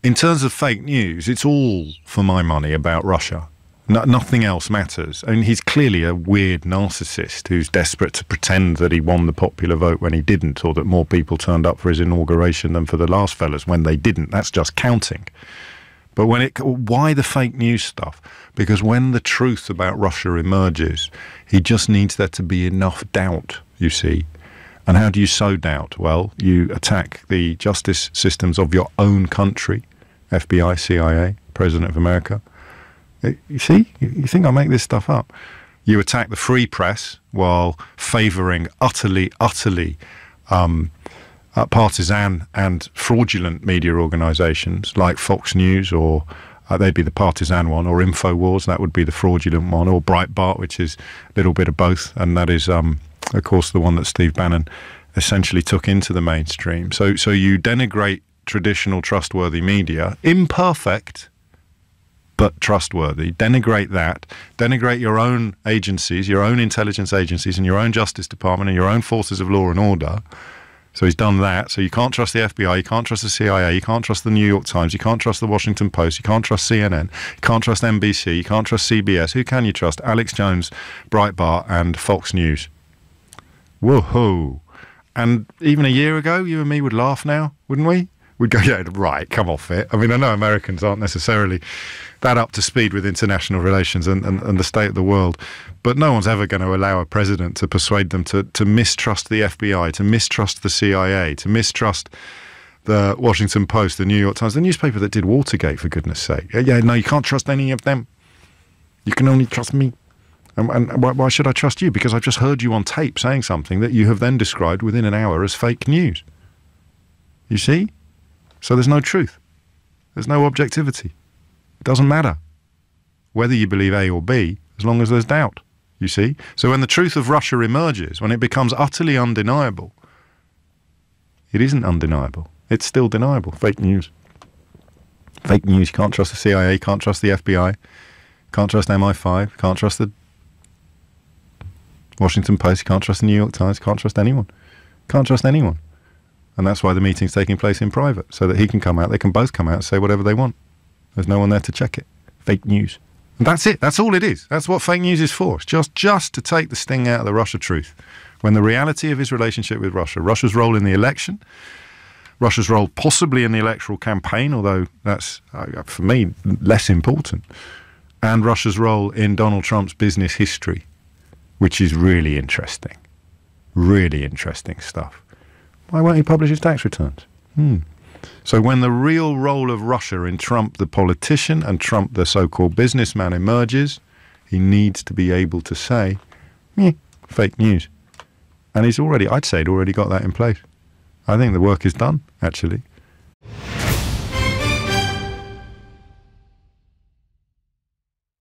in terms of fake news, it's all, for my money, about Russia. Nothing else matters. I mean, he's clearly a weird narcissist who's desperate to pretend that he won the popular vote when he didn't, or that more people turned up for his inauguration than for the last fellas when they didn't. That's just counting. But why the fake news stuff? Because when the truth about Russia emerges, he just needs there to be enough doubt, you see. And how do you sow doubt? Well, you attack the justice systems of your own country, FBI, CIA, President of America. You see? You think I make this stuff up? You attack the free press while favouring utterly partisan and fraudulent media organisations like Fox News, or they'd be the partisan one, or InfoWars, that would be the fraudulent one, or Breitbart, which is a little bit of both, and that is, of course, the one that Steve Bannon essentially took into the mainstream. So you denigrate traditional trustworthy media, imperfect, but trustworthy. Denigrate that. Denigrate your own agencies, your own intelligence agencies, and your own Justice Department, and your own forces of law and order. So he's done that. So you can't trust the FBI, you can't trust the CIA, you can't trust the New York Times, you can't trust the Washington Post, you can't trust CNN, you can't trust NBC, you can't trust CBS. Who can you trust? Alex Jones, Breitbart, and Fox News. Woohoo! And even a year ago, you and me would laugh now, wouldn't we? We'd go, yeah, right, come off it. I mean, I know Americans aren't necessarily that up to speed with international relations and the state of the world, but no one's ever going to allow a president to persuade them to mistrust the FBI, to mistrust the CIA, to mistrust the Washington Post, the New York Times, the newspaper that did Watergate, for goodness sake. Yeah, no, you can't trust any of them. You can only trust me. And why should I trust you? Because I've just heard you on tape saying something that you have then described within an hour as fake news. You see? So there's no truth. There's no objectivity. It doesn't matter whether you believe A or B, as long as there's doubt, you see? So when the truth of Russia emerges, when it becomes utterly undeniable, it isn't undeniable. It's still deniable. Fake news. Fake news. You can't trust the CIA, can't trust the FBI, can't trust MI5, can't trust the Washington Post, can't trust the New York Times, can't trust anyone. Can't trust anyone. And that's why the meeting's taking place in private, so that he can come out, they can both come out and say whatever they want. There's no one there to check it. Fake news. And that's it. That's all it is. That's what fake news is for. It's just to take the sting out of the Russia truth. When the reality of his relationship with Russia, Russia's role in the election, Russia's role possibly in the electoral campaign, although that's, for me, less important, and Russia's role in Donald Trump's business history, which is really interesting. Really interesting stuff. Why won't he publish his tax returns? So when the real role of Russia in Trump the politician and Trump the so-called businessman emerges, he needs to be able to say, fake news. And I'd say he'd already got that in place. I think the work is done, actually.